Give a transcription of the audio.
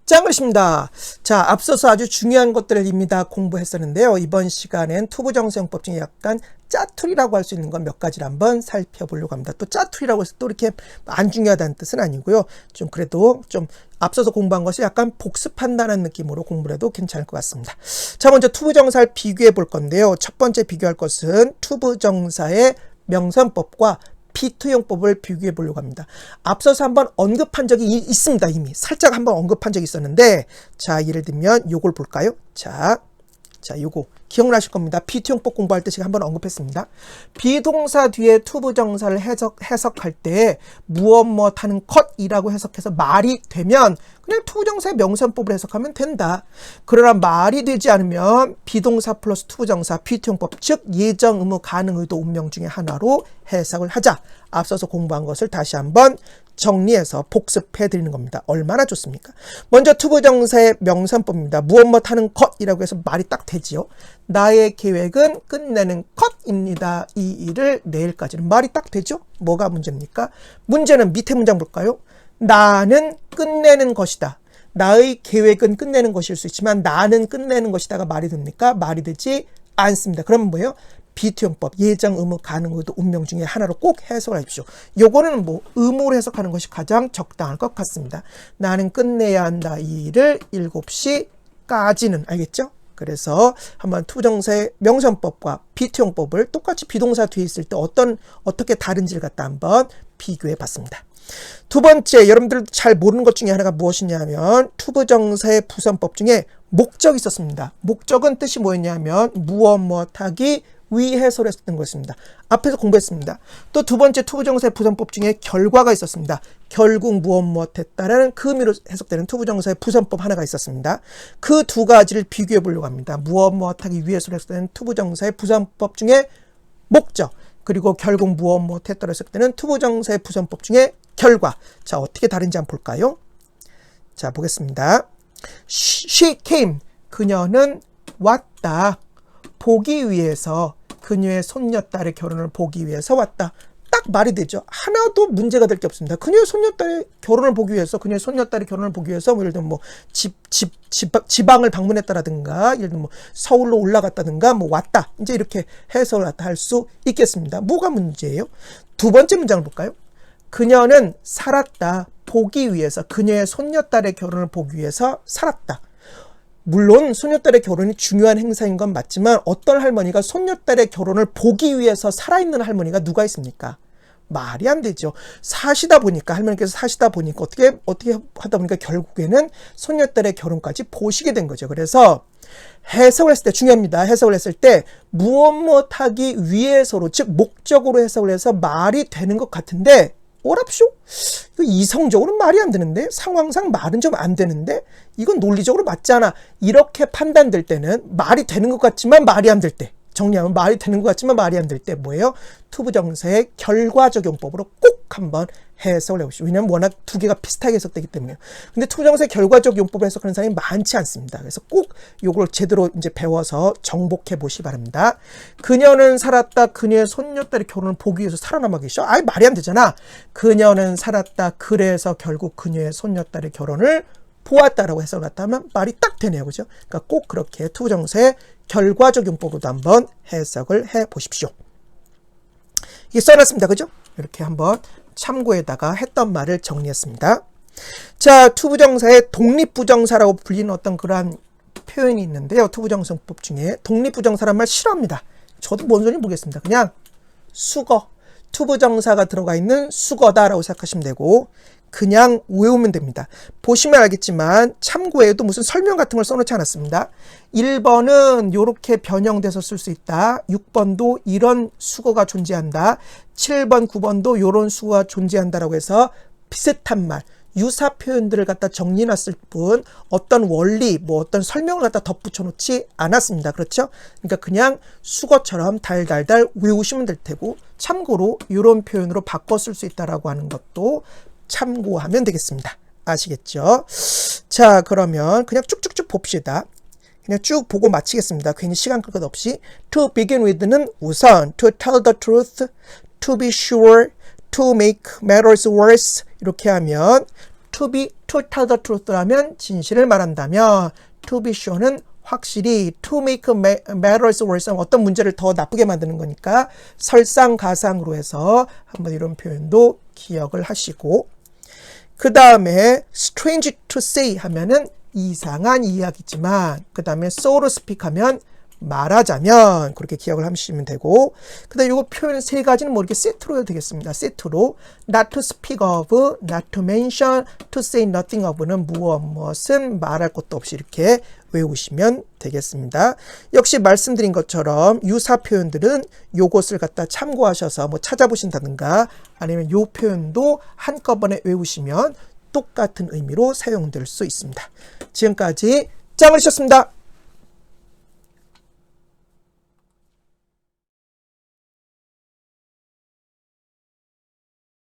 자, 그렇습니다. 자, 앞서서 아주 중요한 것들을 이미 다 공부했었는데요. 이번 시간엔 투부정사용법 중에 약간 짜투리라고 할 수 있는 건 몇 가지를 한번 살펴보려고 합니다. 또 짜투리라고 해서 또 이렇게 안 중요하다는 뜻은 아니고요. 좀 그래도 좀 앞서서 공부한 것을 약간 복습한다는 느낌으로 공부를 해도 괜찮을 것 같습니다. 자, 먼저 투부정사를 비교해 볼 건데요. 첫 번째 비교할 것은 투부정사의 명사용법과 비투용법을 비교해 보려고 합니다. 앞서서 한번 언급한 적이 있습니다. 이미 살짝 한번 언급한 적이 있었는데, 자, 예를 들면 요걸 볼까요? 자, 요거 기억나실 겁니다. 비투용법 공부할 때 제가 한번 언급했습니다. 비동사 뒤에 투부정사를 해석할 때 무엇 하는 컷이라고 해석해서 말이 되면 그냥 투부정사의 명사용법을 해석하면 된다. 그러나 말이 되지 않으면 비동사 플러스 투부정사 비투용법, 즉 예정, 의무, 가능, 의도, 운명 중에 하나로 해석을 하자. 앞서서 공부한 것을 다시 한번 정리해서 복습해 드리는 겁니다. 얼마나 좋습니까? 먼저 투부정사의 명사용법입니다. 무엇 하는 컷이라고 해서 말이 딱 되지요. 나의 계획은 끝내는 컷입니다. 이 일을 내일까지는 말이 딱 되죠? 뭐가 문제입니까? 문제는 밑에 문장 볼까요? 나는 끝내는 것이다. 나의 계획은 끝내는 것일 수 있지만 나는 끝내는 것이다가 말이 됩니까? 말이 되지 않습니다. 그러면 뭐예요? 비투용법, 예정, 의무, 가능, 의도, 운명 중에 하나로 꼭 해석을 해주십시오. 요거는 뭐 의무로 해석하는 것이 가장 적당할 것 같습니다. 나는 끝내야 한다. 이 일을 7시까지는. 알겠죠? 그래서 한번 투부정사의 명사용법과 비투용법을 똑같이 비동사 뒤에 있을 때 어떻게 다른지를 갖다 한번 비교해 봤습니다. 두 번째, 여러분들 잘 모르는 것 중에 하나가 무엇이냐면 투부정사의 부사법 중에 목적이 있었습니다. 목적은 뜻이 뭐였냐면 무엇하기 위해서로 했었던 것입니다. 앞에서 공부했습니다. 또 두 번째 투부정사의 부사법 중에 결과가 있었습니다. 결국 무엇 했다라는 그 의미로 해석되는 투부정사의 부사법 하나가 있었습니다. 그 두 가지를 비교해 보려고 합니다. 무엇 하기 위해서로 해석되는 투부정사의 부사법 중에 목적, 그리고 결국 무엇 했다로 해석되는 투부정사의 부사법 중에 결과. 자, 어떻게 다른지 한번 볼까요? 자, 보겠습니다. She came. 그녀는 왔다. 보기 위해서, 그녀의 손녀딸의 결혼을 보기 위해서 왔다. 딱 말이 되죠. 하나도 문제가 될 게 없습니다. 그녀의 손녀딸의 결혼을 보기 위해서, 그녀의 손녀딸의 결혼을 보기 위해서, 예를 들면 지방을 방문했다라든가, 예를 들면 서울로 올라갔다든가, 왔다. 이제 이렇게 해석을 할 수 있겠습니다. 뭐가 문제예요? 두 번째 문장을 볼까요? 그녀는 살았다. 보기 위해서, 그녀의 손녀딸의 결혼을 보기 위해서 살았다. 물론 손녀딸의 결혼이 중요한 행사인 건 맞지만 어떤 할머니가 손녀딸의 결혼을 보기 위해서 살아있는 할머니가 누가 있습니까? 말이 안 되죠. 할머니께서 사시다 보니까 어떻게 하다 보니까 결국에는 손녀딸의 결혼까지 보시게 된 거죠. 그래서 해석을 했을 때 중요합니다. 해석을 했을 때 무엇 하기 위해서로, 즉 목적으로 해석을 해서 말이 되는 것 같은데 오랍쇼? 이거 이성적으로는 말이 안 되는데, 상황상 말은 좀 안 되는데, 이건 논리적으로 맞지 않아. 이렇게 판단될 때는 말이 되는 것 같지만 말이 안 될 때, 정리하면 말이 되는 것 같지만 말이 안 될 때 뭐예요? 투부정사의 결과적용법으로 꼭 한번 해석을 해보시죠. 왜냐하면 워낙 두 개가 비슷하게 해석되기 때문에요. 근데 투부정사의 결과적용법을 해석하는 사람이 많지 않습니다. 그래서 꼭 이걸 제대로 이제 배워서 정복해 보시기 바랍니다. 그녀는 살았다. 그녀의 손녀딸의 결혼을 보기 위해서 살아남아 계셔. 아예 말이 안 되잖아. 그녀는 살았다. 그래서 결국 그녀의 손녀딸의 결혼을 보았다라고 해석을 갖다 하면 말이 딱 되네요. 그죠? 그러니까 꼭 그렇게 투부정사의 결과적용법으로도 한번 해석을 해 보십시오. 이게 써놨습니다. 그죠? 이렇게 한번 참고에다가 했던 말을 정리했습니다. 자, 투부정사의 독립부정사라고 불리는 어떤 그러한 표현이 있는데요. 투부정사법 중에 독립부정사란 말 싫어합니다. 저도 뭔 소리인지 모르겠습니다. 그냥 수거, 투부정사가 들어가 있는 수거다라고 생각하시면 되고 그냥 외우면 됩니다. 보시면 알겠지만 참고에도 무슨 설명 같은 걸 써놓지 않았습니다. 1번은 이렇게 변형돼서 쓸 수 있다. 6번도 이런 수거가 존재한다. 7번, 9번도 이런 수거가 존재한다라고 해서 비슷한 말, 유사 표현들을 갖다 정리해놨을 뿐 어떤 원리, 어떤 설명을 갖다 덧붙여 놓지 않았습니다. 그렇죠? 그러니까 그냥 수거처럼 달달달 외우시면 될 테고 참고로 이런 표현으로 바꿔 쓸 수 있다라고 하는 것도 참고하면 되겠습니다. 아시겠죠? 자, 그러면 그냥 쭉쭉쭉 봅시다. 그냥 쭉 보고 마치겠습니다. 괜히 시간 끌 것 없이. To begin with는 우선 to tell the truth, to be sure, to make matters worse 이렇게 하면 to tell the truth라면 진실을 말한다면, to be sure는 확실히, to make matters worse 어떤 문제를 더 나쁘게 만드는 거니까 설상가상으로 해서 한번 이런 표현도 기억을 하시고, 그 다음에 strange to say 하면은 이상한 이야기지만, 그 다음에 so to speak 하면 말하자면, 그렇게 기억을 하시면 되고, 그 다음에 이거 표현 세 가지는 뭐 이렇게 세트로 해도 되겠습니다. 세트로 not to speak of, not to mention, to say nothing of는 무엇은 말할 것도 없이 이렇게 외우시면 되겠습니다. 역시 말씀드린 것처럼 유사 표현들은 요것을 갖다 참고하셔서 뭐 찾아보신다든가 아니면 요 표현도 한꺼번에 외우시면 똑같은 의미로 사용될 수 있습니다. 지금까지 짱으셨습니다.